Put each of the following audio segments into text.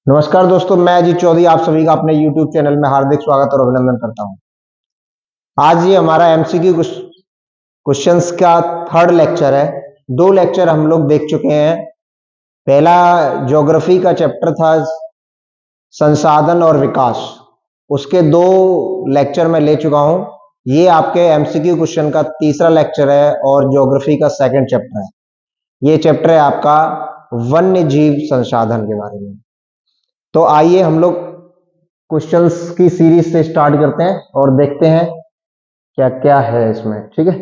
नमस्कार दोस्तों, मैं अजीत चौधरी आप सभी का अपने YouTube चैनल में हार्दिक स्वागत और अभिनंदन करता हूं। आज ये हमारा MCQ क्वेश्चंस का थर्ड लेक्चर है। दो लेक्चर हम लोग देख चुके हैं। पहला ज्योग्राफी का चैप्टर था संसाधन और विकास, उसके दो लेक्चर मैं ले चुका हूं। ये आपके MCQ क्वेश्चन का तीसरा लेक्चर है और ज्योग्राफी का सेकंड चैप्टर है। ये चैप्टर है आपका वन्य जीव संसाधन के बारे में। तो आइए हम लोग क्वेश्चंस की सीरीज से स्टार्ट करते हैं और देखते हैं क्या क्या है इसमें। ठीक है,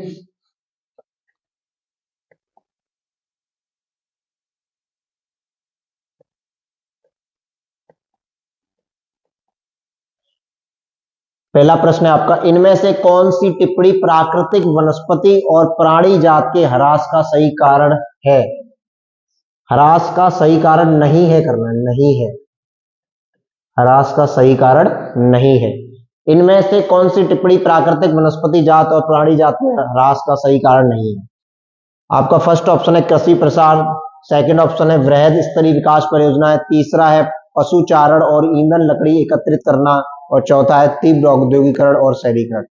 पहला प्रश्न है आपका, इनमें से कौन सी टिप्पणी प्राकृतिक वनस्पति और प्राणी जात के ह्रास का सही कारण है? ह्रास का सही कारण नहीं है करना, नहीं है, ह्रास का सही कारण नहीं है। इनमें से कौन सी टिप्पणी प्राकृतिक वनस्पति जात और प्राणी जात में ह्रास का सही कारण नहीं है? आपका फर्स्ट ऑप्शन है कृषि प्रसार, सेकंड ऑप्शन है वृहद स्तरीय विकास परियोजनाएं, तीसरा है पशु चारण और ईंधन लकड़ी एकत्रित करना, और चौथा है तीव्र औद्योगिकरण और शहरीकरण।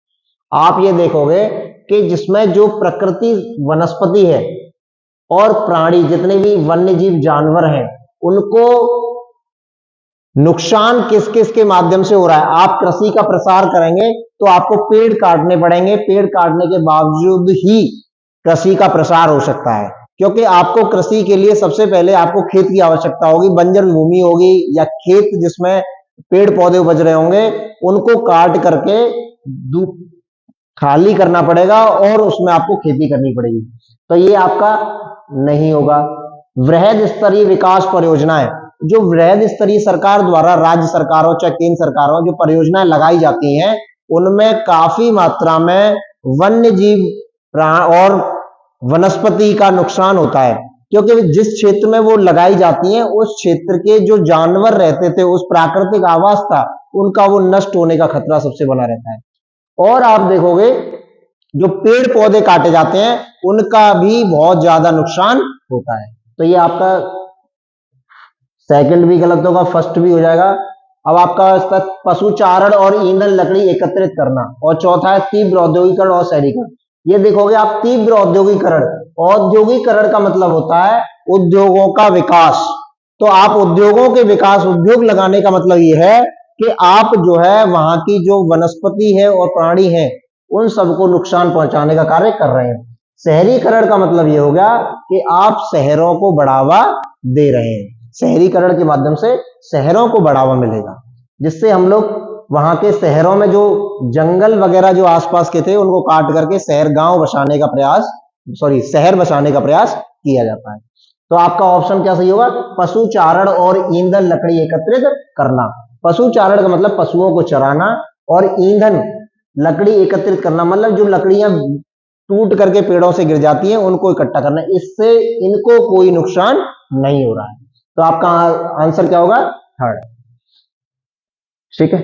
आप ये देखोगे कि जिसमें जो प्रकृति वनस्पति है और प्राणी जितने भी वन्य जीव जानवर हैं उनको नुकसान किस किस के माध्यम से हो रहा है। आप कृषि का प्रसार करेंगे तो आपको पेड़ काटने पड़ेंगे, पेड़ काटने के बावजूद ही कृषि का प्रसार हो सकता है, क्योंकि आपको कृषि के लिए सबसे पहले आपको खेत की आवश्यकता होगी, बंजर भूमि होगी या खेत जिसमें पेड़ पौधे उपज रहे होंगे, उनको काट करके खाली करना पड़ेगा और उसमें आपको खेती करनी पड़ेगी। तो ये आपका नहीं होगा। वृहद स्तरीय विकास परियोजनाएं, जो वृहद स्तरीय सरकार द्वारा राज्य सरकारों चाहे केंद्र सरकारों जो परियोजनाएं लगाई जाती हैं उनमें काफी मात्रा में वन्य जीव और वनस्पति का नुकसान होता है, क्योंकि जिस क्षेत्र में वो लगाई जाती हैं उस क्षेत्र के जो जानवर रहते थे, उस प्राकृतिक आवास था, उनका वो नष्ट होने का खतरा सबसे बना रहता है। और आप देखोगे जो पेड़ पौधे काटे जाते हैं उनका भी बहुत ज्यादा नुकसान होता है। तो ये आपका सेकंड भी गलत होगा, फर्स्ट भी हो जाएगा। अब आपका पशु चारण और ईंधन लकड़ी एकत्रित करना, और चौथा है तीव्र औद्योगिकरण और शहरीकरण। ये देखोगे आप, तीव्र औद्योगिकरण, औद्योगिकरण का मतलब होता है उद्योगों का विकास। तो आप उद्योगों के विकास, उद्योग लगाने का मतलब ये है कि आप जो है वहां की जो वनस्पति है और प्राणी है उन सबको नुकसान पहुंचाने का कार्य कर रहे हैं। शहरीकरण का मतलब ये हो गया कि आप शहरों को बढ़ावा दे रहे हैं। शहरीकरण के माध्यम से शहरों को बढ़ावा मिलेगा, जिससे हम लोग वहां के शहरों में जो जंगल वगैरह जो आसपास के थे उनको काट करके शहर गांव बसाने का प्रयास, शहर बसाने का प्रयास किया जाता है। तो आपका ऑप्शन क्या सही होगा? पशु चारण और ईंधन लकड़ी एकत्रित करना। पशु चारण का मतलब पशुओं को चराना, और ईंधन लकड़ी एकत्रित करना मतलब जो लकड़ियां टूट करके पेड़ों से गिर जाती हैं उनको इकट्ठा करना। इससे इनको कोई नुकसान नहीं हो रहा है। तो आपका आंसर क्या होगा? थर्ड। ठीक है,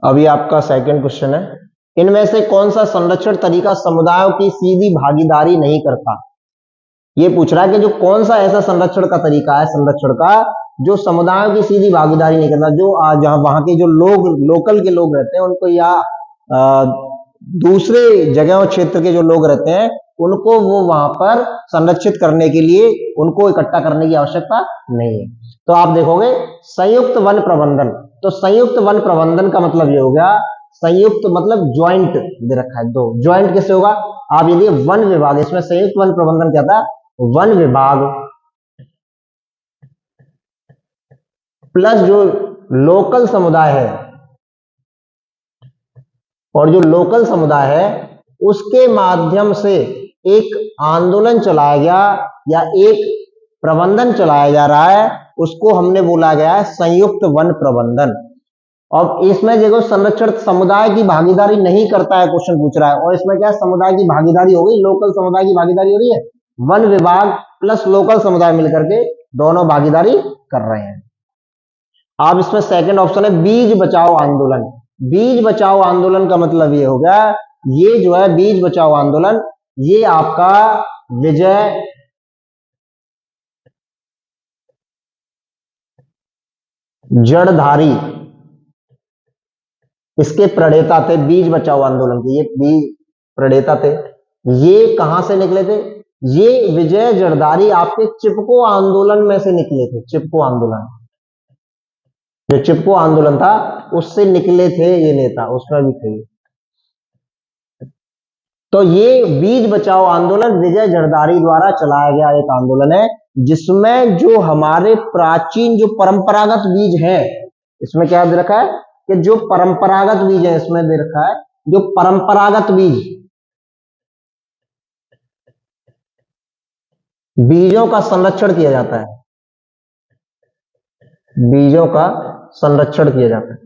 अभी आपका सेकंड क्वेश्चन है, इनमें से कौन सा संरक्षण तरीका समुदायों की सीधी भागीदारी नहीं करता? ये पूछ रहा है कि जो कौन सा ऐसा संरक्षण का तरीका है, संरक्षण का, जो समुदायों की सीधी भागीदारी नहीं करता। जो जहां वहां के जो लोग, लोकल के लोग रहते हैं उनको, या दूसरे जगह क्षेत्र के जो लोग रहते हैं उनको वो वहां पर संरक्षित करने के लिए उनको इकट्ठा करने की आवश्यकता नहीं है। तो आप देखोगे संयुक्त वन प्रबंधन। तो संयुक्त वन प्रबंधन का मतलब ये हो गया, संयुक्त मतलब ज्वाइंट दे रखा है, दो ज्वाइंट कैसे होगा? आप यदि वन विभाग, इसमें संयुक्त वन प्रबंधन क्या था? वन विभाग प्लस जो लोकल समुदाय है, और जो लोकल समुदाय है उसके माध्यम से एक आंदोलन चलाया गया या एक प्रबंधन चलाया जा रहा है, उसको हमने बोला गया है संयुक्त वन प्रबंधन। और इसमें देखो संरक्षण समुदाय की भागीदारी नहीं करता है, क्वेश्चन पूछ रहा है, और इसमें क्या समुदाय की भागीदारी हो गई, लोकल समुदाय की भागीदारी हो रही है। वन विभाग प्लस लोकल समुदाय मिलकर के दोनों भागीदारी कर रहे हैं। आप इसमें सेकंड ऑप्शन है बीज बचाओ आंदोलन। बीज बचाओ आंदोलन का मतलब ये हो गया, ये जो है बीज बचाओ आंदोलन, ये आपका विजय जड़धारी इसके प्रणेता थे, बीज बचाओ आंदोलन के ये बीज प्रणेता थे। ये कहां से निकले थे? ये विजय जड़धारी आपके चिपको आंदोलन में से निकले थे। चिपको आंदोलन, जो चिपको आंदोलन था उससे निकले थे ये नेता, उसमें भी थे। तो ये बीज बचाओ आंदोलन विजय जड़धारी द्वारा चलाया गया एक आंदोलन है, जिसमें जो हमारे प्राचीन जो परंपरागत बीज है, इसमें क्या दे रखा है कि जो परंपरागत बीज है, इसमें दे रखा है जो परंपरागत बीजों का संरक्षण किया जाता है, बीजों का संरक्षण किया जाता है।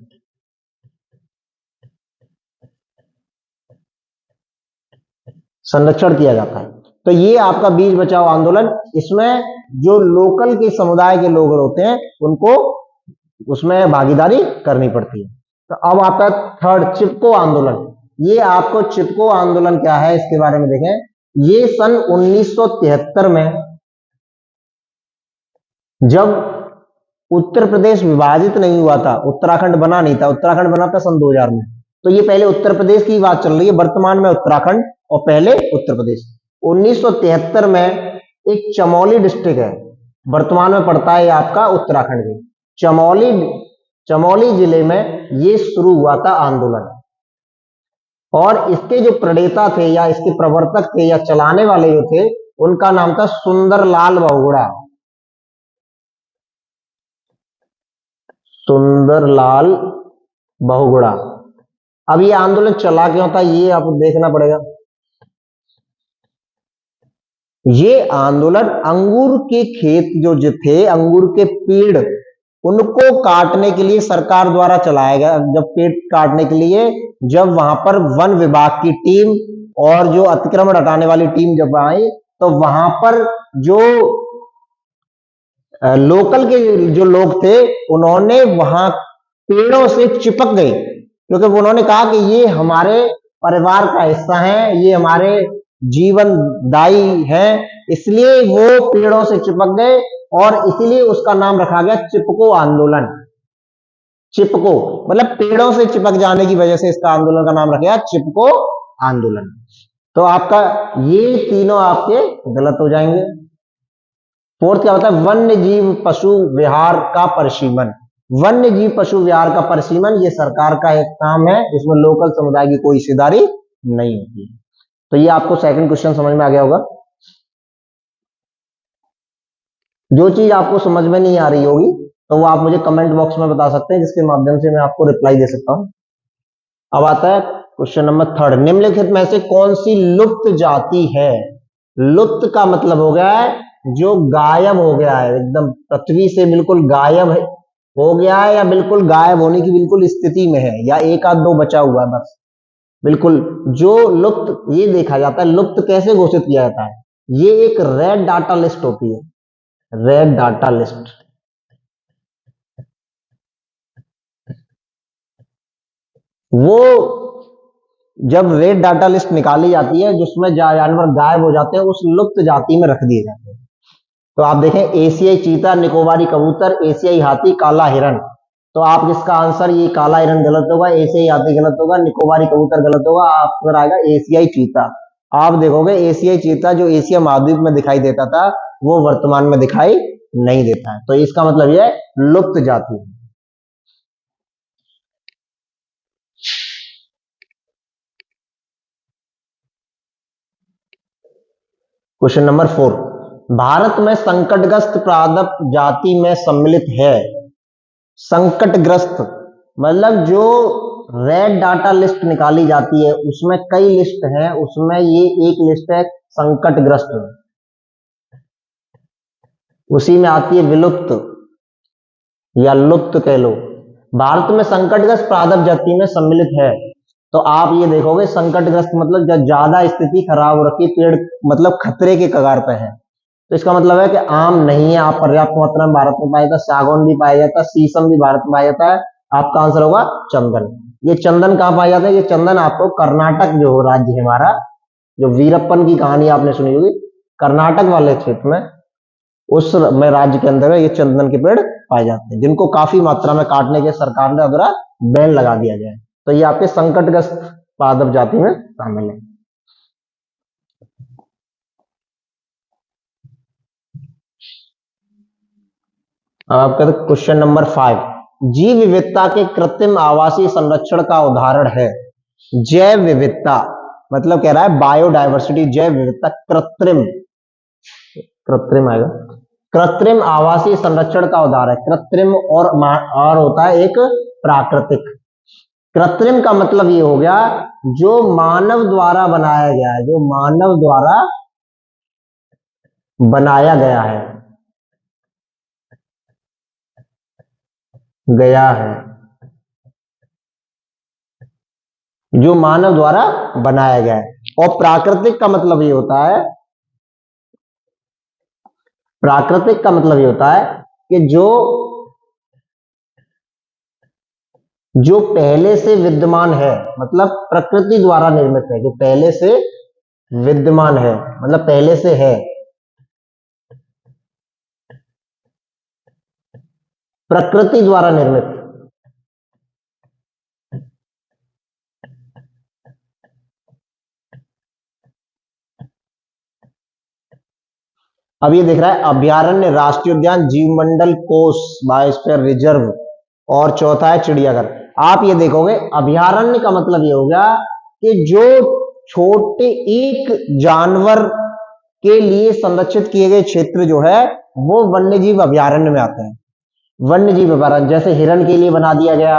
संरक्षण किया जाता है। तो ये आपका बीज बचाओ आंदोलन, इसमें जो लोकल के समुदाय के लोग होते हैं उनको उसमें भागीदारी करनी पड़ती है। तो अब आपका थर्ड चिपको आंदोलन। ये आपको चिपको आंदोलन क्या है इसके बारे में देखें। ये सन 1973 में जब उत्तर प्रदेश विभाजित नहीं हुआ था, उत्तराखंड बना नहीं था, उत्तराखंड बना था सन 2000 में। तो ये पहले उत्तर प्रदेश की बात चल रही है, वर्तमान में उत्तराखंड और पहले उत्तर प्रदेश। 1973 में एक चमोली डिस्ट्रिक्ट है, वर्तमान में पड़ता है आपका उत्तराखंड में, चमोली जिले में ये शुरू हुआ था आंदोलन। और इसके जो प्रणेता थे या इसके प्रवर्तक थे या चलाने वाले जो थे, उनका नाम था सुंदरलाल बहुगुणा। सुंदरलाल बहुगुणा। अब ये आंदोलन चला क्यों था ये आपको देखना पड़ेगा। ये आंदोलन अंगूर के खेत जो थे, अंगूर के पेड़, उनको काटने के लिए सरकार द्वारा चलाया गया। जब पेड़ काटने के लिए जब वहां पर वन विभाग की टीम और जो अतिक्रमण हटाने वाली टीम जब आई, तो वहां पर जो लोकल के जो लोग थे उन्होंने वहां पेड़ों से चिपक गए, क्योंकि उन्होंने कहा कि ये हमारे परिवार का हिस्सा है, ये हमारे जीवन दायी है, इसलिए वो पेड़ों से चिपक गए और इसीलिए उसका नाम रखा गया चिपको आंदोलन। चिपको मतलब पेड़ों से चिपक जाने की वजह से इसका आंदोलन का नाम रखा गया चिपको आंदोलन। तो आपका ये तीनों आपके गलत हो जाएंगे। फोर्थ क्या होता है? वन्य जीव पशु विहार का परिसीमन। वन्य जीव पशु विहार का परिसीमन ये सरकार का एक काम है, जिसमें लोकल समुदाय की कोई हिस्सेदारी नहीं होती। तो ये आपको सेकंड क्वेश्चन समझ में आ गया होगा। जो चीज आपको समझ में नहीं आ रही होगी तो वो आप मुझे कमेंट बॉक्स में बता सकते हैं, जिसके माध्यम से मैं आपको रिप्लाई दे सकता हूं। अब आता है क्वेश्चन नंबर थर्ड। निम्नलिखित में से कौन सी लुप्त जाति है? लुप्त का मतलब हो गया है जो गायब हो गया है, एकदम पृथ्वी से बिल्कुल गायब है, हो गया है, या बिल्कुल गायब होने की बिल्कुल स्थिति में है, या एक आध दो बचा हुआ है बस। बिल्कुल जो लुप्त ये देखा जाता है, लुप्त कैसे घोषित किया जाता है? ये एक रेड डाटा लिस्ट होती है, रेड डाटा लिस्ट। वो जब रेड डाटा लिस्ट निकाली जाती है जिसमें जानवर गायब हो जाते हैं, उस लुप्त जाति में रख दिए जाते हैं। तो आप देखें, एशियाई चीता, निकोबारी कबूतर, एशियाई हाथी, काला हिरन। तो आप इसका आंसर ये काला हिरन गलत होगा, एशियाई हाथी गलत होगा, निकोबारी कबूतर गलत होगा, आपका आएगा एशियाई चीता। आप देखोगे एशियाई चीता जो एशिया महाद्वीप में दिखाई देता था वो वर्तमान में दिखाई नहीं देता है। तो इसका मतलब यह है लुप्त जाति। Question number 4। भारत में संकटग्रस्त पादप जाति में सम्मिलित है। संकटग्रस्त मतलब जो रेड डाटा लिस्ट निकाली जाती है उसमें कई लिस्ट हैं, उसमें ये एक लिस्ट है संकटग्रस्त, उसी में आती है विलुप्त या लुप्त कह लो। भारत में संकटग्रस्त पादप जाति में सम्मिलित है। तो आप ये देखोगे संकटग्रस्त मतलब जब ज्यादा स्थिति खराब हो रखी, पेड़ मतलब खतरे के कगार पे है, तो इसका मतलब है कि आम नहीं है, आप पर्याप्त मात्रा में भारत में पाया जाता है, सागौन भी पाया जाता है, शीशम भी भारत में पाया जाता है, आपका आंसर होगा चंदन। ये चंदन कहां पाया जाता है? ये चंदन आपको कर्नाटक जो राज्य है हमारा, जो वीरप्पन की कहानी आपने सुनी होगी, कर्नाटक वाले क्षेत्र में, उस में राज्य के अंदर ये चंदन के पेड़ पाए जाते हैं, जिनको काफी मात्रा में काटने के सरकार ने द्वारा बैन लगा दिया गया है। तो ये आपके संकटग्रस्त पादप जाति में शामिल है। आपका क्वेश्चन नंबर 5, जीव विविधता के कृत्रिम आवासीय संरक्षण का उदाहरण है। जैव विविधता मतलब कह रहा है बायोडायवर्सिटी, जैव विविधता कृत्रिम, कृत्रिम आएगा, कृत्रिम आवासीय संरक्षण का उदाहरण है। कृत्रिम और होता है एक प्राकृतिक। कृत्रिम का मतलब ये हो गया जो मानव द्वारा बनाया गया है, जो मानव द्वारा बनाया गया है, जो मानव द्वारा बनाया गया है। और प्राकृतिक का मतलब ये होता है, प्राकृतिक का मतलब ये होता है कि जो पहले से विद्यमान है, मतलब प्रकृति द्वारा निर्मित है, जो पहले से विद्यमान है मतलब पहले से है, प्रकृति द्वारा निर्मित। अब ये दिख रहा है अभयारण्य, राष्ट्रीय उद्यान, जीवमंडल कोष, बायोस्फीयर रिजर्व, और चौथा है चिड़ियाघर। आप ये देखोगे अभयारण्य का मतलब ये हो गया कि जो छोटे एक जानवर के लिए संरक्षित किए गए क्षेत्र जो है वो वन्य जीव अभयारण्य में आते हैं। वन्य जीव अभयारण्य जैसे हिरण के लिए बना दिया गया,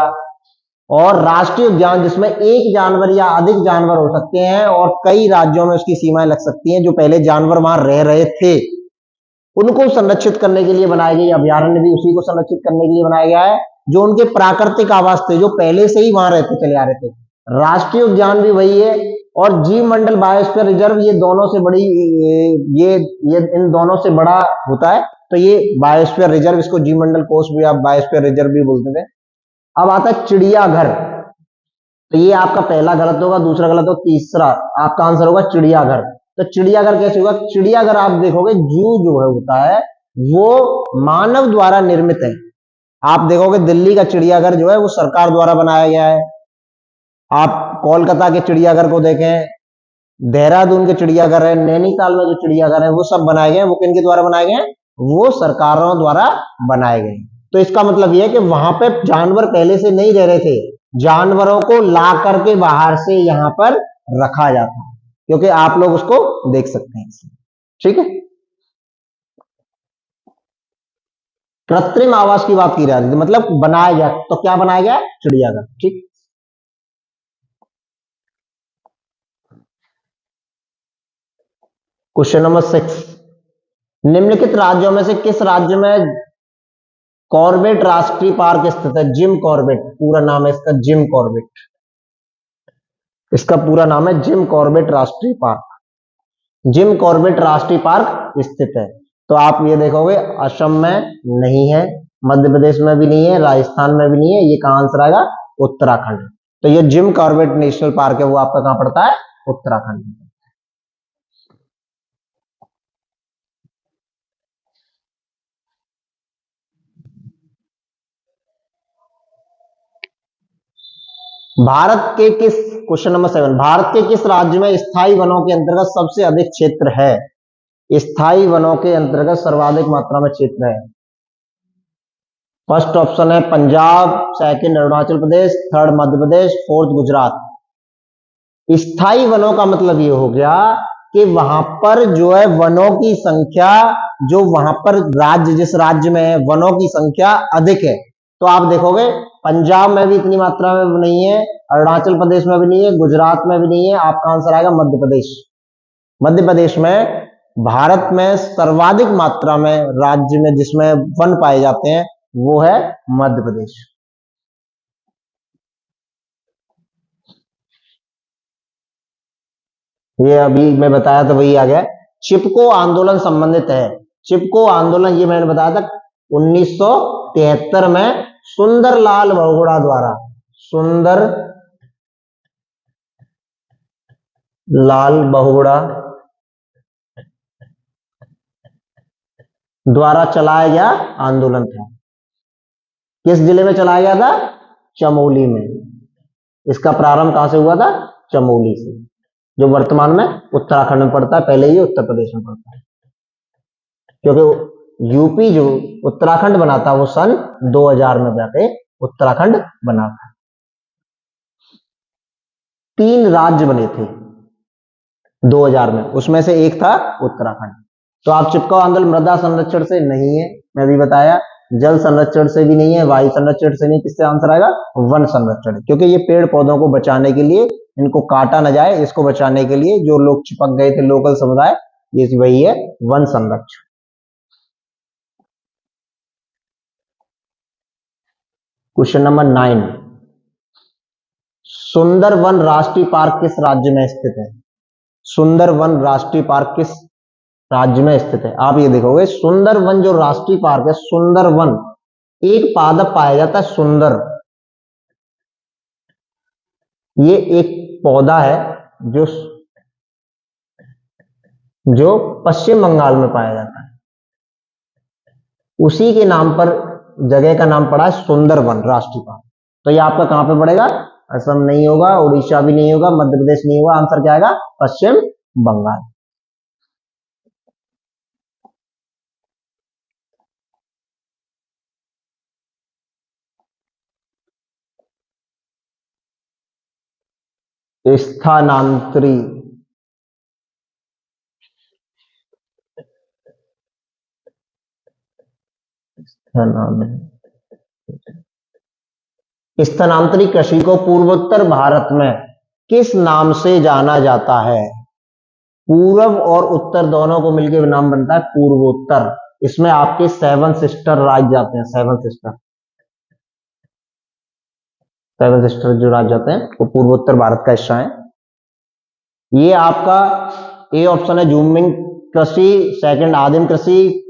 और राष्ट्रीय उद्यान जिसमें एक जानवर या अधिक जानवर हो सकते हैं और कई राज्यों में उसकी सीमाएं लग सकती हैं, जो पहले जानवर वहां रह रहे थे उनको संरक्षित करने के लिए बनाई गई। अभयारण्य भी उसी को संरक्षित करने के लिए बनाया गया है जो उनके प्राकृतिक आवास थे, जो पहले से ही वहां रहते चले आ रहे थे। राष्ट्रीय उद्यान भी वही है, और जीव मंडल बायोस्फीयर रिजर्व ये दोनों से बड़ी, ये इन दोनों से बड़ा होता है। तो ये बायोस्फीयर रिजर्व, इसको जीव मंडल कोष भी आप बायोस्फीयर रिजर्व भी बोलते थे। अब आता है चिड़ियाघर, तो ये आपका पहला गलत होगा, दूसरा गलत होगा, तीसरा आपका आंसर होगा चिड़ियाघर। तो चिड़ियाघर कैसे होगा? चिड़ियाघर आप देखोगे जू जो है होता है वो मानव द्वारा निर्मित है। आप देखोगे दिल्ली का चिड़ियाघर जो है वो सरकार द्वारा बनाया गया है। आप कोलकाता के चिड़ियाघर को देखें, देहरादून के चिड़ियाघर है, नैनीताल में जो चिड़ियाघर है वो सब बनाए गए हैं, वो किनके द्वारा बनाए गए हैं? वो सरकारों द्वारा बनाए गए। तो इसका मतलब यह है कि वहां पे जानवर पहले से नहीं रह रहे थे, जानवरों को ला करके बाहर से यहां पर रखा जाता है, क्योंकि आप लोग उसको देख सकते हैं। ठीक है, कृत्रिम आवास की बात की जा रही थी, मतलब बनाया गया, तो क्या बनाया गया? चिड़ियाघर। ठीक, क्वेश्चन नंबर 6, निम्नलिखित राज्यों में से किस राज्य में कॉर्बेट राष्ट्रीय पार्क स्थित है? जिम कॉर्बेट पूरा नाम है इसका, जिम कॉर्बेट, इसका पूरा नाम है जिम कॉर्बेट राष्ट्रीय पार्क। जिम कॉर्बेट राष्ट्रीय पार्क स्थित है। तो आप ये देखोगे असम में नहीं है, मध्य प्रदेश में भी नहीं है, राजस्थान में भी नहीं है, ये कहां आंसर आएगा? उत्तराखंड। तो ये जिम कॉर्बेट नेशनल पार्क है वो आपका कहां पड़ता है? उत्तराखंड में। भारत के किस, क्वेश्चन नंबर 7, भारत के किस राज्य में स्थायी वनों के अंतर्गत सबसे अधिक क्षेत्र है? स्थायी वनों के अंतर्गत सर्वाधिक मात्रा में क्षेत्र है। फर्स्ट ऑप्शन है Punjab, second Arunachal Pradesh, third Madhya Pradesh, fourth Gujarat. स्थायी वनों का मतलब ये हो गया कि वहां पर जो है वनों की संख्या, जो वहां पर राज्य, जिस राज्य में है वनों की संख्या अधिक है। तो आप देखोगे पंजाब में भी इतनी मात्रा में नहीं है, अरुणाचल प्रदेश में भी नहीं है, गुजरात में भी नहीं है, आपका आंसर आएगा मध्य प्रदेश। मध्य प्रदेश में भारत में सर्वाधिक मात्रा में राज्य में जिसमें वन पाए जाते हैं वो है मध्य प्रदेश। ये अभी मैं बताया था वही आ गया। चिपको आंदोलन संबंधित है। चिपको आंदोलन ये मैंने बताया था 1973 में सुंदर लाल बहुगुणा द्वारा, सुंदर लाल बहुगुणा द्वारा चलाया गया आंदोलन था। किस जिले में चलाया गया था? चमोली में। इसका प्रारंभ कहां से हुआ था? चमोली से, जो वर्तमान में उत्तराखंड में पड़ता है, पहले ये उत्तर प्रदेश में पड़ता है, क्योंकि यूपी जो उत्तराखंड बना था वो सन 2000 में जाके उत्तराखंड बना था। 3 राज्य बने थे 2000 में, उसमें से एक था उत्तराखंड। तो आप चिपकाओ आंदोलन मृदा संरक्षण से नहीं है, मैं अभी बताया, जल संरक्षण से भी नहीं है, वायु संरक्षण से नहीं, किससे आंसर आएगा? वन संरक्षण, क्योंकि ये पेड़ पौधों को बचाने के लिए, इनको काटा न जाए, इसको बचाने के लिए जो लोग चिपक गए थे लोकल समुदाय, ये वही है वन संरक्षण। क्वेश्चन नंबर 9, सुंदरवन राष्ट्रीय पार्क किस राज्य में स्थित है? सुंदरवन राष्ट्रीय पार्क किस राज्य में स्थित है? आप ये देखोगे सुंदरवन जो राष्ट्रीय पार्क है, सुंदरवन एक पादप पाया जाता है, सुंदर, ये एक पौधा है जो पश्चिम बंगाल में पाया जाता है, उसी के नाम पर जगह का नाम पड़ा है सुंदरवन राष्ट्रीय पार्क। तो ये आपका कहां पे पड़ेगा? असम नहीं होगा, उड़ीसा भी नहीं होगा, मध्य प्रदेश नहीं होगा, आंसर क्या आएगा? पश्चिम बंगाल। स्थानांतरी, स्थानांतरी कृषि को पूर्वोत्तर भारत में किस नाम से जाना जाता है? पूर्व और उत्तर दोनों को मिलकर नाम बनता है पूर्वोत्तर। इसमें आपके 7 सिस्टर राज्य जाते हैं, 7 सिस्टर, 7 सिस्टर जो राज्य जाते हैं वो पूर्वोत्तर भारत का हिस्सा है। ये आपका ए ऑप्शन है झूमिंग कृषि, सेकंड आदिम कृषि,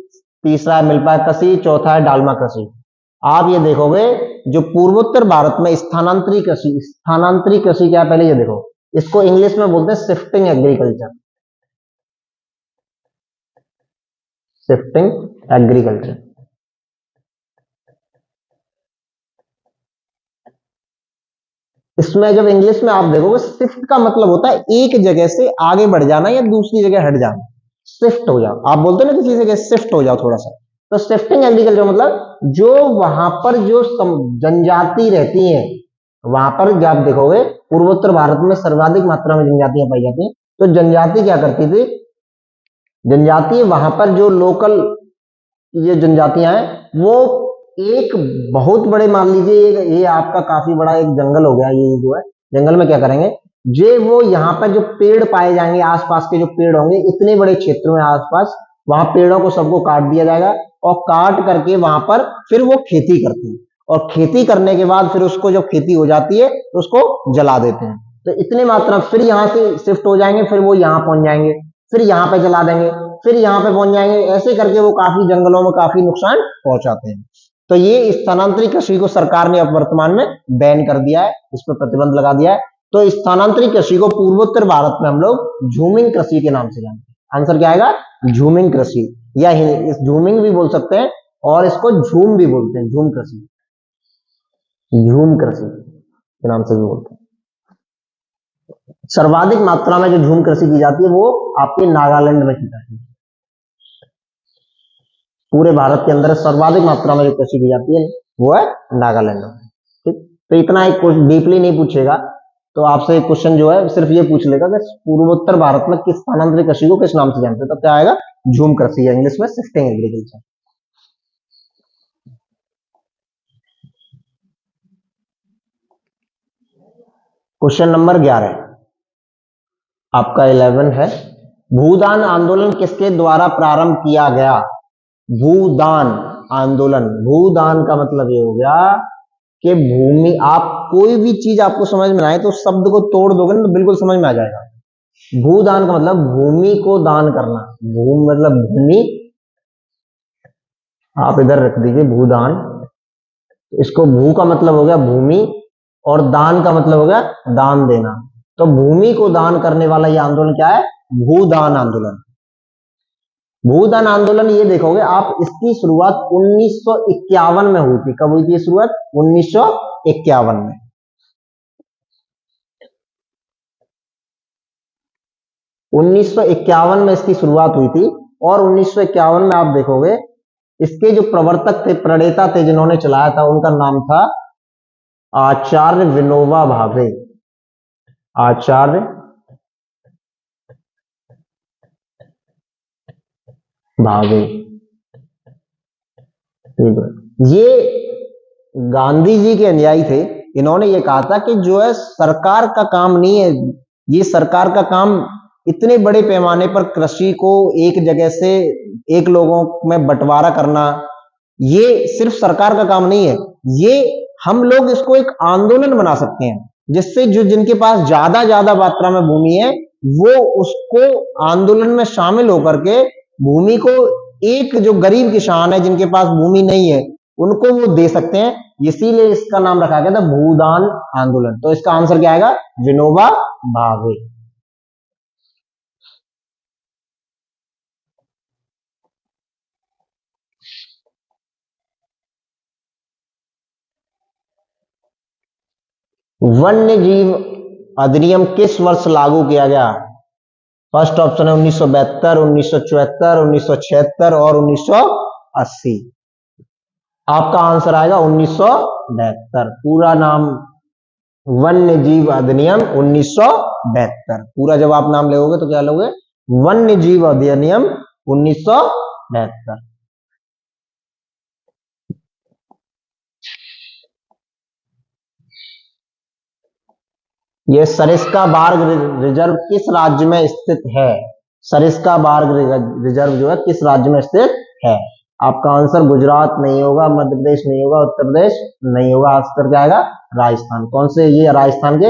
तीसरा है मिल्पा कृषि, चौथा है डालमा कृषि। आप ये देखोगे जो पूर्वोत्तर भारत में स्थानांतरी कृषि, स्थानांतरी कृषि क्या है पहले ये देखो, इसको इंग्लिश में बोलते हैं शिफ्टिंग एग्रीकल्चर, शिफ्टिंग एग्रीकल्चर। इसमें जब इंग्लिश में आप देखोगे शिफ्ट का मतलब होता है एक जगह से आगे बढ़ जाना या दूसरी जगह हट जाना, शिफ्ट हो जाओ, आप बोलते हो ना किसी जगह शिफ्ट हो जाओ थोड़ा सा, तो शिफ्टिंग एग्रीकल्चर मतलब जो वहां पर जो जनजाति रहती है, वहां पर जब आप देखोगे पूर्वोत्तर भारत में सर्वाधिक मात्रा में जनजातियां पाई जाती हैं, तो जनजाति क्या करती थी, जनजाति वहां पर जो लोकल ये जनजातियां हैं वो एक बहुत बड़े, मान लीजिए ये आपका काफी बड़ा एक जंगल हो गया, ये जो है जंगल में क्या करेंगे, जे वो यहाँ पर जो पेड़ पाए जाएंगे, आसपास के जो पेड़ होंगे इतने बड़े क्षेत्र में आसपास, वहां पेड़ों को सबको काट दिया जाएगा और काट करके वहां पर फिर वो खेती करते हैं, और खेती करने के बाद फिर उसको जब खेती हो जाती है तो उसको जला देते हैं। तो इतने मात्रा फिर यहाँ से शिफ्ट हो जाएंगे, फिर वो यहाँ पहुंच जाएंगे, फिर यहाँ पे जला देंगे, फिर यहाँ पे पहुंच जाएंगे, ऐसे करके वो काफी जंगलों में काफी नुकसान पहुंचाते हैं। तो ये स्थानांतरित कृषि को सरकार ने अब वर्तमान में बैन कर दिया है, इस पर प्रतिबंध लगा दिया है। तो स्थानांतरित कृषि को पूर्वोत्तर भारत में हम लोग झूमिंग कृषि के नाम से जानते हैं। आंसर क्या आएगा? झूमिंग कृषि, या इस झूमिंग भी बोल सकते हैं और इसको झूम भी बोलते हैं, झूम कृषि, झूम कृषि के नाम से भी बोलते हैं। सर्वाधिक मात्रा में जो झूम कृषि की जाती है वो आपके नागालैंड में की जाती है, पूरे भारत के अंदर सर्वाधिक मात्रा में जो कृषि की जाती है वो है नागालैंड में। ठीक, तो इतना एक डीपली नहीं पूछेगा, तो आपसे क्वेश्चन जो है सिर्फ ये पूछ लेगा कि पूर्वोत्तर भारत में किस स्थानांतरित कृषि को किस नाम से जानते हैं, तो क्या आएगा? झूम कृषि, या इंग्लिश में शिफ्टिंग एग्रीकल्चर। क्वेश्चन नंबर 11 आपका 11 है, भूदान आंदोलन किसके द्वारा प्रारंभ किया गया? भूदान आंदोलन, भूदान का मतलब ये हो गया कि भूमि, आप कोई भी चीज आपको समझ में आए तो शब्द को तोड़ दोगे ना तो बिल्कुल समझ में आ जाएगा। भूदान का मतलब भूमि को दान करना, भूमि मतलब भूमि, आप इधर रख दीजिए भूदान, इसको भू का मतलब हो गया भूमि और दान का मतलब हो गया दान देना। तो भूमि को दान करने वाला ये आंदोलन क्या है? भूदान आंदोलन। भूदान आंदोलन ये देखोगे आप, इसकी शुरुआत 1951 में हुई थी। कब हुई थी शुरुआत? 1951 में। 1951 में इसकी शुरुआत हुई थी और 1951 में आप देखोगे इसके जो प्रवर्तक थे, प्रणेता थे, जिन्होंने चलाया था, उनका नाम था आचार्य विनोबा भावे। आचार्य भावे। ये गांधी जी के अनुयायी थे। इन्होंने ये कहा था कि जो है सरकार का काम नहीं है, ये सरकार का काम इतने बड़े पैमाने पर कृषि को एक जगह से एक लोगों में बंटवारा करना, ये सिर्फ सरकार का काम नहीं है। ये हम लोग इसको एक आंदोलन बना सकते हैं, जिससे जो जिनके पास ज्यादा मात्रा में भूमि है वो उसको आंदोलन में शामिल होकर के भूमि को, एक जो गरीब किसान है जिनके पास भूमि नहीं है उनको वो दे सकते हैं। इसीलिए इसका नाम रखा गया था भूदान आंदोलन। तो इसका आंसर क्या आएगा? विनोबा भावे। वन्य जीव अधिनियम किस वर्ष लागू किया गया? फर्स्ट ऑप्शन है 1972, 1974, 1976 और 1980। आपका आंसर आएगा 1972। पूरा नाम वन्य जीव अधिनियम 1972। पूरा जब आप नाम लोगे तो क्या लोगे? वन्य जीव अधिनियम 1972। यह सरिस्का बाघ रिजर्व किस राज्य में स्थित है? सरिस्का बाघ रिजर्व जो है किस राज्य में स्थित है? आपका आंसर गुजरात नहीं होगा, मध्य प्रदेश नहीं होगा, उत्तर प्रदेश नहीं होगा। आंसर क्या आएगा? राजस्थान। कौन से? ये राजस्थान के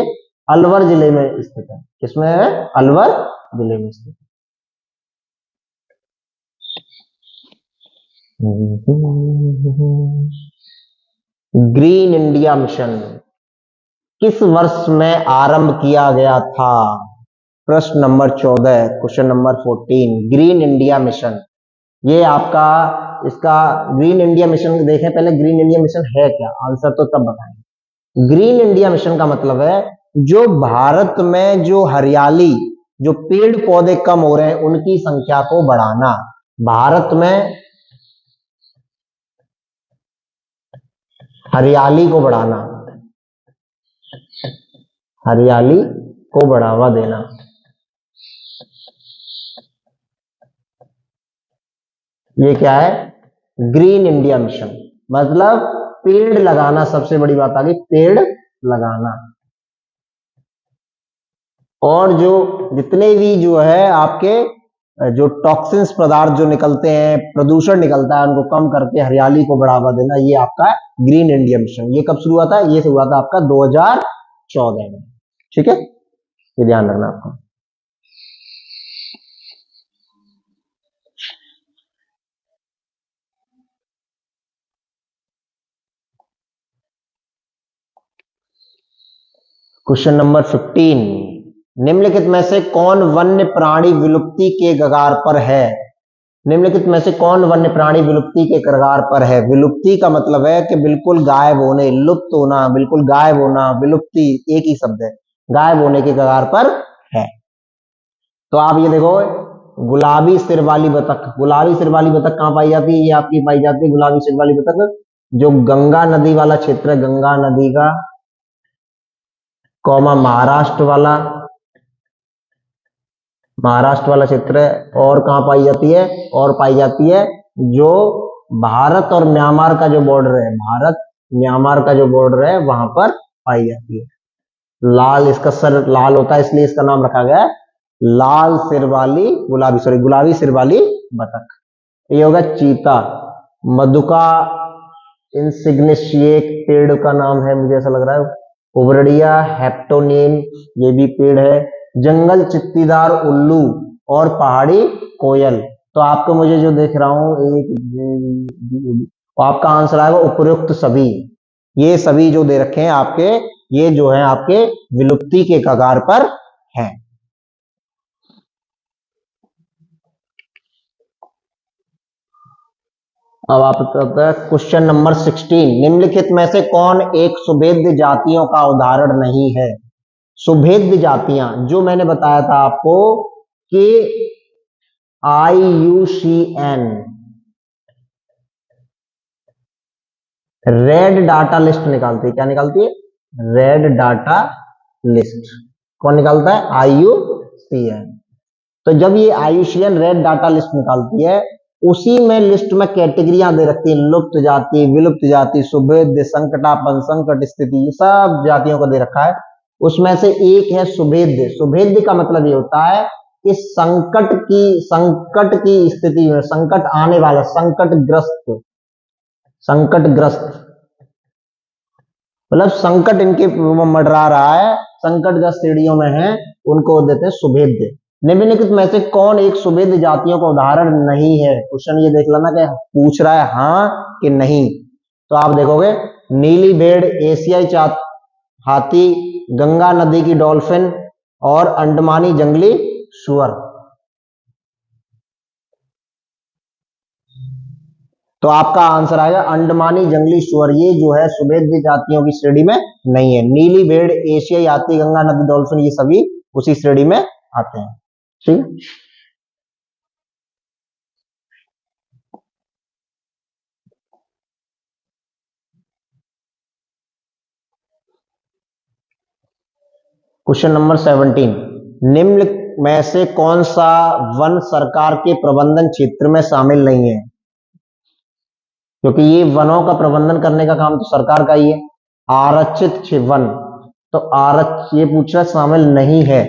अलवर जिले में स्थित है। किसमें है? अलवर जिले में स्थित है। ग्रीन इंडिया मिशन किस वर्ष में आरंभ किया गया था? प्रश्न number 14, question number 14। Green India mission, ये आपका, इसका ग्रीन इंडिया मिशन देखें पहले। ग्रीन इंडिया मिशन है क्या? आंसर तो तब बताएंगे। ग्रीन इंडिया मिशन का मतलब है जो भारत में जो हरियाली, जो पेड़ पौधे कम हो रहे हैं उनकी संख्या को बढ़ाना। भारत में हरियाली को बढ़ाना, हरियाली को बढ़ावा देना। ये क्या है? Green India mission. मतलब पेड़ लगाना, सबसे बड़ी बात आ गई, पेड़ लगाना। और जो जितने भी जो है आपके जो टॉक्सिन्स पदार्थ जो निकलते हैं, प्रदूषण निकलता है, उनको कम करके हरियाली को बढ़ावा देना, ये आपका ग्रीन इंडिया मिशन। ये कब शुरू हुआ था? ये शुरू हुआ था आपका 2014 में। ठीक है, ये ध्यान रखना आपको। Question number 15। निम्नलिखित में से कौन वन्य प्राणी विलुप्ति के कगार पर है? निम्नलिखित में से कौन वन्य प्राणी विलुप्ति के कगार पर है? विलुप्ति का मतलब है कि बिल्कुल गायब होने, लुप्त होना, बिल्कुल गायब होना। विलुप्ति एक ही शब्द है, गायब होने के कगार पर है। तो आप ये देखो, गुलाबी सिर वाली बतख। गुलाबी सिर वाली बतख कहां पाई जाती है? ये आपकी पाई जाती है गुलाबी सिर वाली बतख जो गंगा नदी वाला क्षेत्र है, गंगा नदी का कौमा महाराष्ट्र वाला क्षेत्र है। और कहां पाई जाती है? और पाई जाती है जो भारत और म्यांमार का जो बॉर्डर है, भारत म्यांमार का जो बॉर्डर है वहां पर पाई जाती है। लाल, इसका सर लाल होता है इसलिए इसका नाम रखा गया है लाल सिर वाली गुलाबी सिर वाली बतख। ये होगा चीता। मधुका इंसिग्निस, एक पेड़ का नाम है, मुझे ऐसा लग रहा है। उबरडिया हेप्टोनिम, ये भी पेड़ है। जंगल चित्तीदार उल्लू और पहाड़ी कोयल। तो आपको मुझे जो देख रहा हूं, एक तो आपका आंसर आएगा उपयुक्त सभी। ये सभी जो दे रखे हैं आपके, ये जो है आपके विलुप्ति के कगार पर हैं। अब आप क्वेश्चन नंबर 16, निम्नलिखित में से कौन एक सुभेद्य जातियों का उदाहरण नहीं है? सुभेद्य जातियां जो मैंने बताया था आपको कि IUCN रेड डाटा लिस्ट निकालती है। क्या निकालती है? Red data list. कौन निकालता है? IUCN। तो जब ये IUCN रेड डाटा लिस्ट निकालती है, उसी में लिस्ट में कैटेगरियां दे रखती है, लुप्त जाति, विलुप्त जाति, सुभेद्य, संकटापन, संकट स्थिति, ये सब जातियों को दे रखा है। उसमें से एक है सुभेद्य। सुभेद्य का मतलब ये होता है कि संकट की स्थिति में, संकट आने वाला, संकटग्रस्त मतलब संकट इनके मंडरा रहा है, संकटग्रस्त श्रेणियों में है, उनको देते हैं सुभेद्य। निम्नलिखित में से कौन एक सुभेद्य जातियों का उदाहरण नहीं है? क्वेश्चन ये देख लेना कि पूछ रहा है हाँ कि नहीं। तो आप देखोगे नीली भेड़, एशियाई हाथी, गंगा नदी की डॉल्फिन और अंडमानी जंगली सुअर। तो आपका आंसर आएगा अंडमानी जंगली सुअर। ये जो है सुभेद्य जातियों की श्रेणी में नहीं है। नीली भेड़, एशियाई हाथी, गंगा नदी डॉल्फिन, ये सभी उसी श्रेणी में आते हैं। ठीक। क्वेश्चन नंबर 17, निम्न में से कौन सा वन सरकार के प्रबंधन क्षेत्र में शामिल नहीं है? क्योंकि ये वनों का प्रबंधन करने का काम तो सरकार का ही है। आरक्षित वन, तो ये पूछ रहा शामिल नहीं है।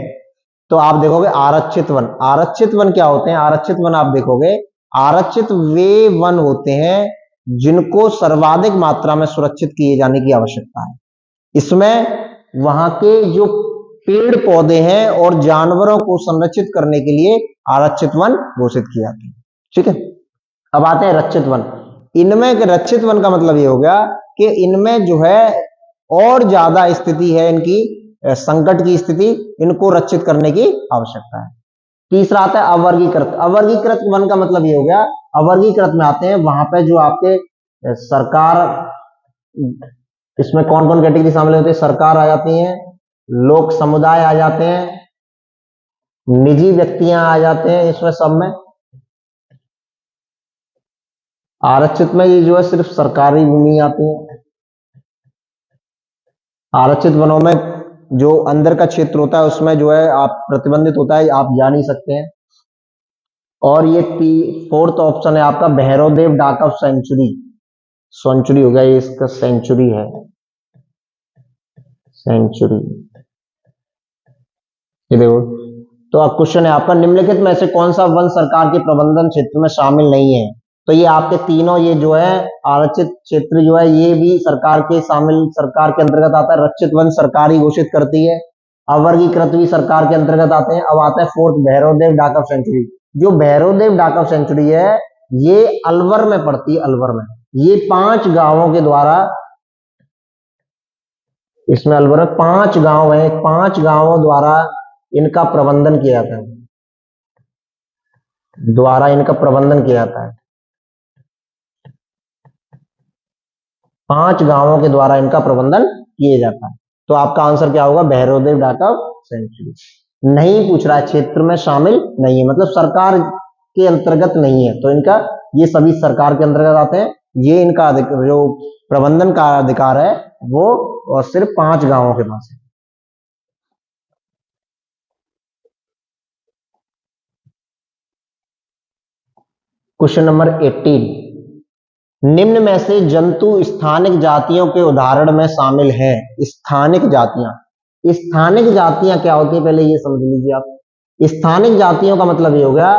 तो आप देखोगे आरक्षित वन। आरक्षित वन क्या होते हैं? आरक्षित वन आप देखोगे, आरक्षित वे वन होते हैं जिनको सर्वाधिक मात्रा में सुरक्षित किए जाने की आवश्यकता है। इसमें वहां के जो पेड़ पौधे हैं और जानवरों को संरक्षित करने के लिए आरक्षित वन घोषित किए जाते हैं। ठीक है। अब आते हैं रक्षित वन। इनमें रक्षित वन का मतलब ये हो गया कि इनमें जो है और ज्यादा स्थिति है, इनकी संकट की स्थिति, इनको रक्षित करने की आवश्यकता है। तीसरा आता है अवर्गीकृत। अवर्गीकृत वन का मतलब ये हो गया, अवर्गीकृत में आते हैं वहां पे जो आपके सरकार, इसमें कौन कौन कैटेगरी शामिल होती है? सरकार आ जाती है, लोक समुदाय आ जाते हैं, निजी व्यक्तियां आ जाते हैं, इसमें सब में। आरक्षित में ये जो है सिर्फ सरकारी भूमि आती है। आरक्षित वनों में जो अंदर का क्षेत्र होता है उसमें जो है आप प्रतिबंधित होता है, आप जा नहीं सकते हैं। और ये फोर्थ ऑप्शन है आपका भैरवदेव डाक ऑफ सेंचुरी। सेंचुरी हो गया, ये इसका सेंचुरी है, सेंचुरी। ये देखो, तो अब क्वेश्चन है आपका निम्नलिखित में से कौन सा वन सरकार के प्रबंधन क्षेत्र में शामिल नहीं है? तो ये आपके तीनों, ये जो है आरक्षित क्षेत्र जो है ये भी सरकार के अंतर्गत आता है। रक्षित वन सरकार ही घोषित करती है, अवर्गीकृत भी सरकार के अंतर्गत आते हैं। अब आता है फोर्थ भैरवदेव डाक ऑफ सेंचुरी। जो भैरवदेव डाक ऑफ सेंचुरी है ये अलवर में पड़ती है, अलवर में। ये 5 गांवों के द्वारा, इसमें अलवर में 5 गांव है, 5 गांवों द्वारा इनका प्रबंधन किया जाता है, इनका प्रबंधन किया जाता है। 5 गांवों के द्वारा इनका प्रबंधन किया जाता है। तो आपका आंसर क्या होगा? भैरवदेव डाक ऑफ सेंचुरी। नहीं पूछ रहा है, क्षेत्र में शामिल नहीं है, मतलब सरकार के अंतर्गत नहीं है। तो इनका, ये सभी सरकार के अंतर्गत आते हैं। ये इनका जो प्रबंधन का अधिकार है वो और सिर्फ 5 गांवों के पास है। क्वेश्चन नंबर 18, निम्न में से जंतु स्थानिक जातियों के उदाहरण में शामिल है? स्थानिक जातियां, स्थानिक जातियां क्या होती है पहले ये समझ लीजिए आप। स्थानिक जातियों का मतलब ये हो गया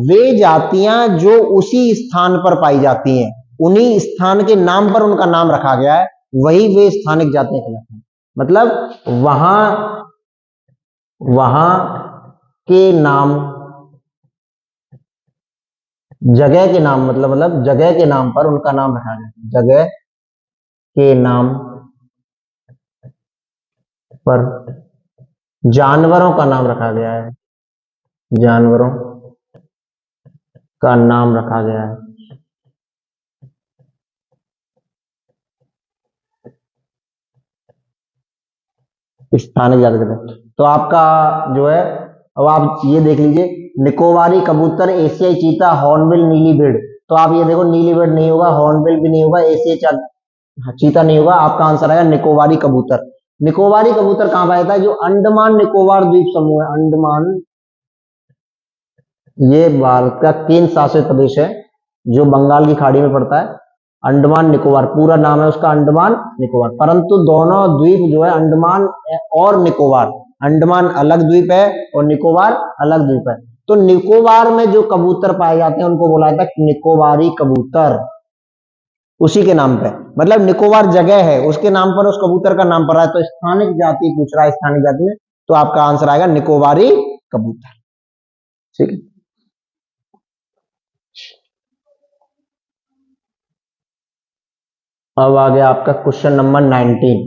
वे जातियां जो उसी स्थान पर पाई जाती हैं, उन्हीं स्थान के नाम पर उनका नाम रखा गया है, वही वे स्थानिक जातियां कहलाती हैं। मतलब वहां के नाम, जगह के नाम, मतलब जगह के नाम पर उनका नाम रखा गया, जगह के नाम पर जानवरों का नाम रखा गया है, जानवरों का नाम रखा गया है। स्थानिक जाति कहते हैं। तो आपका जो है, अब आप ये देख लीजिए, निकोबारी कबूतर, एशियाई चीता, हॉर्नबिल, नीली भेड़। तो आप ये देखो, नीली भेड़ नहीं होगा, हॉर्नबिल भी नहीं होगा, एशियाई चीता नहीं होगा, आपका आंसर आएगा निकोबारी कबूतर। निकोबारी कबूतर कहां पाया जाता है? जो अंडमान निकोबार द्वीप समूह है, अंडमान, ये भारत का केंद्र शासित प्रदेश है जो बंगाल की खाड़ी में पड़ता है। अंडमान निकोबार पूरा नाम है उसका, अंडमान निकोबार। परंतु दोनों द्वीप जो है, अंडमान और निकोबार, अंडमान अलग द्वीप है और निकोबार अलग द्वीप है। तो निकोबार में जो कबूतर पाए जाते हैं उनको बोला जाता है निकोबारी कबूतर, उसी के नाम पे, मतलब निकोबार जगह है उसके नाम पर उस कबूतर का नाम पड़ रहा है। तो स्थानिक जाति पूछ रहा है, स्थानिक जाति में, तो आपका आंसर आएगा निकोबारी कबूतर। ठीक है, अब आ गया आपका question number 19।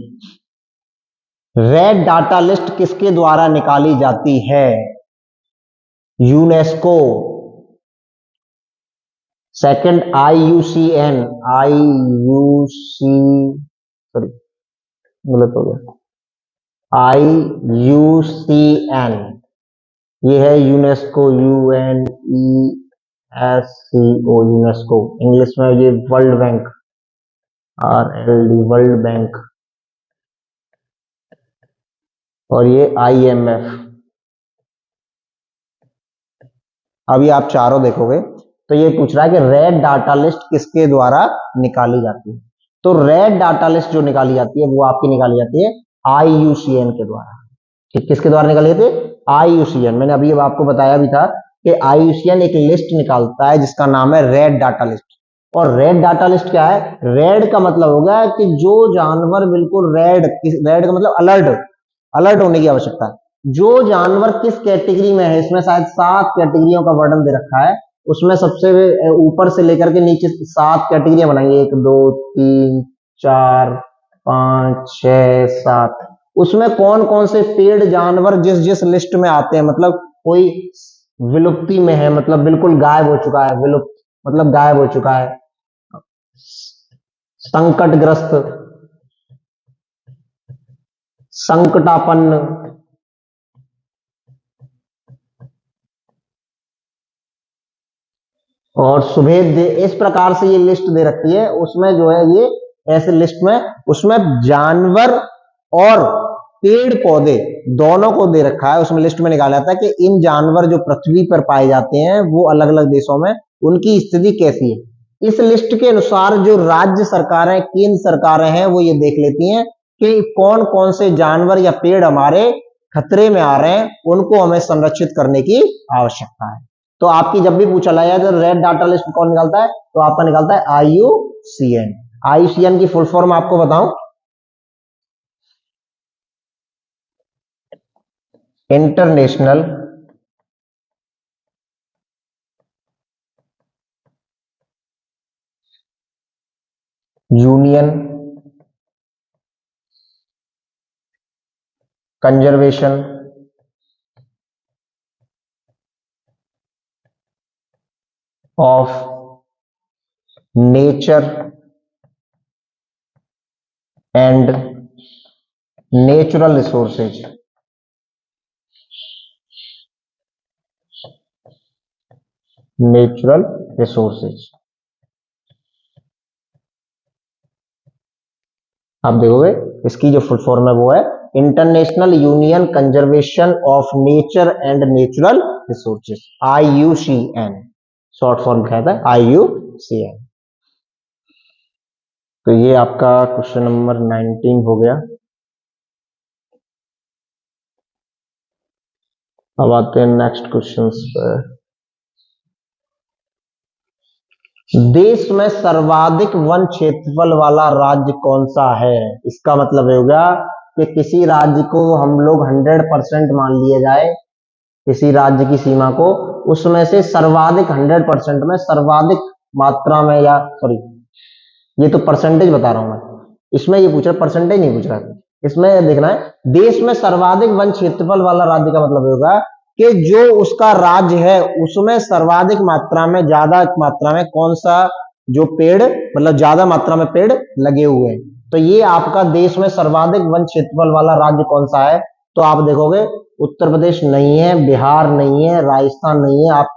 Red data list किसके द्वारा निकाली जाती है? यूनेस्को, सेकंड IUCN, सॉरी गलत हो गया, IUCN, ये है यूनेस्को, UNESCO, यूनेस्को, इंग्लिश में ये world bank, RLD, world bank, और ये IMF। अभी आप चारों देखोगे तो ये पूछ रहा है कि रेड डाटा लिस्ट किसके द्वारा निकाली जाती है। तो रेड डाटा लिस्ट जो निकाली जाती है वो आपकी निकाली जाती है IUCN के द्वारा। ठीक, किसके द्वारा निकाली जाती है? IUCN। मैंने अभी अब आपको बताया भी था कि IUCN एक लिस्ट निकालता है जिसका नाम है रेड डाटा लिस्ट। और रेड डाटा लिस्ट क्या है? रेड का मतलब हो गया कि जो जानवर बिल्कुल रेड, रेड का मतलब अलर्ट, अलर्ट होने की आवश्यकता है। जो जानवर किस कैटेगरी में है, इसमें शायद 7 कैटेगरियों का वर्णन दे रखा है, उसमें सबसे ऊपर से लेकर के नीचे 7 कैटेगरियां बनाई, 1 2 3 4 5 6 7। उसमें कौन कौन से पेड़ जानवर जिस जिस लिस्ट में आते हैं, मतलब कोई विलुप्ति में है, मतलब बिल्कुल गायब हो चुका है, विलुप्त मतलब गायब हो चुका है, संकटग्रस्त, संकटापन्न, और सुभेद, इस प्रकार से ये लिस्ट दे रखी है। उसमें जो है ये ऐसे लिस्ट में, उसमें जानवर और पेड़ पौधे दोनों को दे रखा है। उसमें लिस्ट में निकाला जाता है कि इन जानवर जो पृथ्वी पर पाए जाते हैं वो अलग अलग देशों में उनकी स्थिति कैसी है। इस लिस्ट के अनुसार जो राज्य सरकारें, केंद्र सरकारें हैं, वो ये देख लेती हैं कि कौन कौन से जानवर या पेड़ हमारे खतरे में आ रहे हैं, उनको हमें संरक्षित करने की आवश्यकता है। तो आपकी जब भी पूछा जाए तो रेड डाटा लिस्ट कौन निकालता है, तो आपका निकालता है IUCN। IUCN की फुल फॉर्म आपको बताऊं, international union conservation of nature and natural resources, natural resources. आप देखोगे इसकी जो फुल फॉर्म है वो है international union conservation of nature and natural resources, IUCN, short form क्या था, IUCN। तो ये आपका क्वेश्चन नंबर 19 हो गया। अब आते हैं नेक्स्ट क्वेश्चंस पर। देश में सर्वाधिक वन क्षेत्रफल वाला राज्य कौन सा है? इसका मतलब होगा कि किसी राज्य को हम लोग 100% मान लिया जाए, किसी राज्य की सीमा को, उसमें से सर्वाधिक 100% में सर्वाधिक मात्रा में, या सॉरी ये तो परसेंटेज बता रहा हूं मैं, इसमें ये पूछ रहा, परसेंटेज नहीं पूछ रहा, इसमें देखना है देश में सर्वाधिक वन क्षेत्रफल वाला राज्य का मतलब होगा कि जो उसका राज्य है उसमें सर्वाधिक मात्रा में, ज्यादा मात्रा में कौन सा जो पेड़, मतलब ज्यादा मात्रा में पेड़ लगे हुए हैं। तो ये आपका देश में सर्वाधिक वन क्षेत्रफल वाला राज्य कौन सा है? तो आप देखोगे उत्तर प्रदेश नहीं है, बिहार नहीं है, राजस्थान नहीं है, आप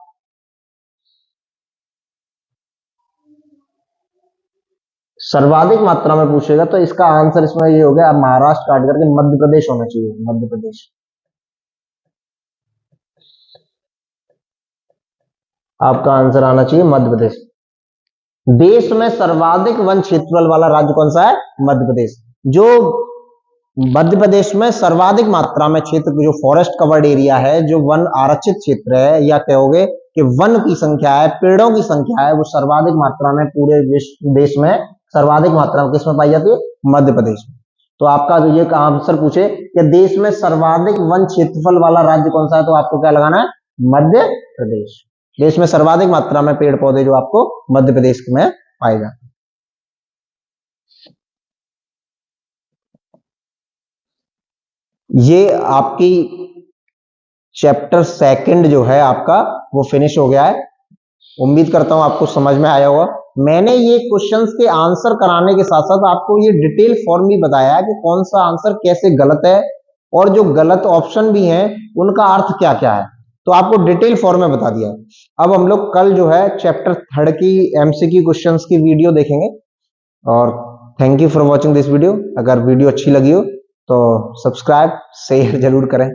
सर्वाधिक मात्रा में पूछेगा तो इसका आंसर इसमें ये हो गया, आप महाराष्ट्र काट करके मध्य प्रदेश होना चाहिए, मध्य प्रदेश। आपका आंसर आना चाहिए मध्य प्रदेश। देश में सर्वाधिक वन क्षेत्रफल वाला राज्य कौन सा है? मध्य प्रदेश। जो मध्य प्रदेश में सर्वाधिक मात्रा में क्षेत्र, जो फॉरेस्ट कवर्ड एरिया है, जो वन आरक्षित क्षेत्र है, या कहोगे कि वन की संख्या है, पेड़ों की संख्या है, वो सर्वाधिक मात्रा में पूरे विश्व देश में सर्वाधिक मात्रा में किसमें पाई जाती है? मध्य प्रदेश में। तो आपका जो ये आंसर पूछे कि देश में सर्वाधिक वन क्षेत्रफल वाला राज्य कौन सा है, तो आपको क्या लगाना है? मध्य प्रदेश। देश में सर्वाधिक मात्रा में पेड़ पौधे जो आपको मध्य प्रदेश में पाए जाते हैं। ये आपकी चैप्टर सेकंड जो है आपका वो फिनिश हो गया है। उम्मीद करता हूं आपको समझ में आया होगा। मैंने ये क्वेश्चंस के आंसर कराने के साथ साथ आपको ये डिटेल फॉर्म भी बताया कि कौन सा आंसर कैसे गलत है और जो गलत ऑप्शन भी हैं उनका अर्थ क्या क्या है, तो आपको डिटेल फॉर्म में बता दिया। अब हम लोग कल जो है चैप्टर थर्ड की एमसीक्यू क्वेश्चंस की वीडियो देखेंगे। और thank you for watching this video. अगर वीडियो अच्छी लगी हो तो सब्सक्राइब शेयर जरूर करें।